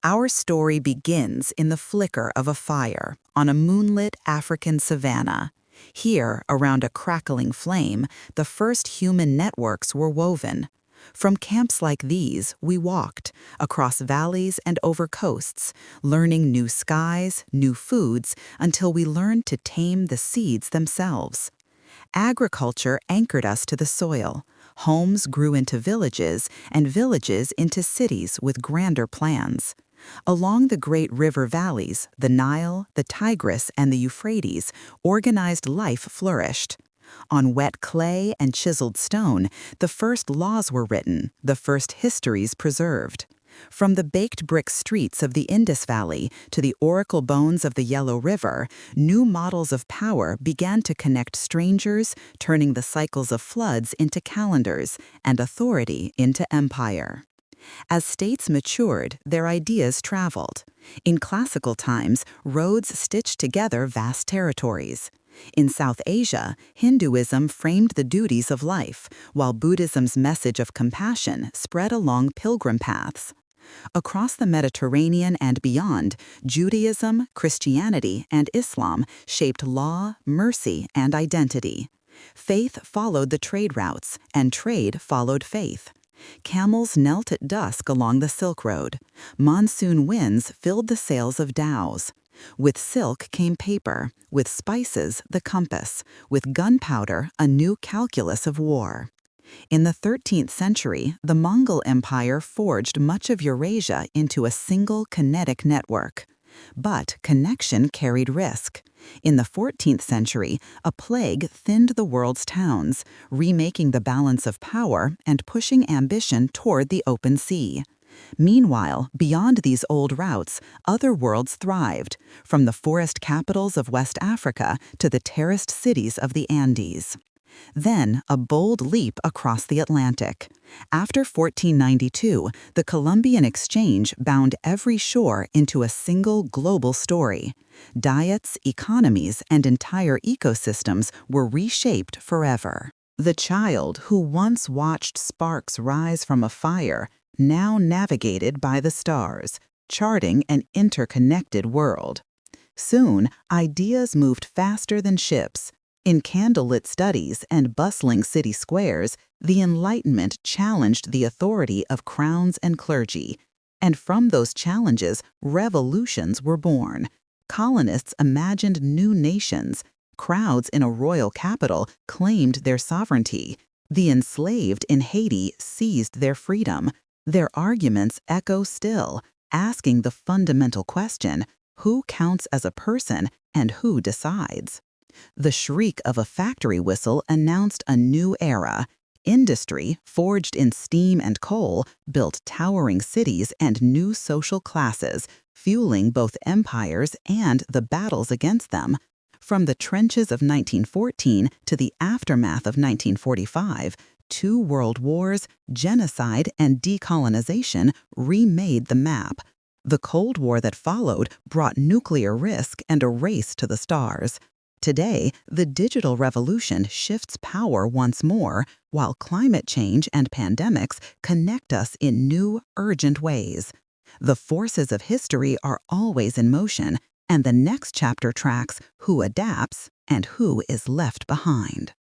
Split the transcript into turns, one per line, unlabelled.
Our story begins in the flicker of a fire on a moonlit African savanna. Here, around a crackling flame, the first human networks were woven. From camps like these, we walked, across valleys and over coasts, learning new skies, new foods, until we learned to tame the seeds themselves. Agriculture anchored us to the soil. Homes grew into villages, and villages into cities with grander plans. Along the great river valleys, the Nile, the Tigris, and the Euphrates, organized life flourished. On wet clay and chiseled stone, the first laws were written, the first histories preserved. From the baked brick streets of the Indus Valley to the oracle bones of the Yellow River, new models of power began to connect strangers, turning the cycles of floods into calendars and authority into empire. As states matured, their ideas traveled. In classical times, roads stitched together vast territories. In South Asia, Hinduism framed the duties of life, while Buddhism's message of compassion spread along pilgrim paths. Across the Mediterranean and beyond, Judaism, Christianity, and Islam shaped law, mercy, and identity. Faith followed the trade routes, and trade followed faith. Camels knelt at dusk along the Silk Road. Monsoon winds filled the sails of dhows. With silk came paper, with spices the compass, with gunpowder a new calculus of war. In the 13th century, the Mongol Empire forged much of Eurasia into a single kinetic network. But connection carried risk. In the 14th century, a plague thinned the world's towns, remaking the balance of power and pushing ambition toward the open sea. Meanwhile, beyond these old routes, other worlds thrived, from the forest capitals of West Africa to the terraced cities of the Andes. Then, a bold leap across the Atlantic. After 1492, the Columbian Exchange bound every shore into a single global story. Diets, economies, and entire ecosystems were reshaped forever. The child who once watched sparks rise from a fire now navigated by the stars, charting an interconnected world. Soon, ideas moved faster than ships. In candlelit studies and bustling city squares, the Enlightenment challenged the authority of crowns and clergy. And from those challenges, revolutions were born. Colonists imagined new nations. Crowds in a royal capital claimed their sovereignty. The enslaved in Haiti seized their freedom. Their arguments echo still, asking the fundamental question, who counts as a person and who decides? The shriek of a factory whistle announced a new era. Industry, forged in steam and coal, built towering cities and new social classes, fueling both empires and the battles against them. From the trenches of 1914 to the aftermath of 1945, 2 world wars, genocide, and decolonization remade the map. The Cold War that followed brought nuclear risk and a race to the stars. Today, the digital revolution shifts power once more, while climate change and pandemics connect us in new, urgent ways. The forces of history are always in motion, and the next chapter tracks who adapts and who is left behind.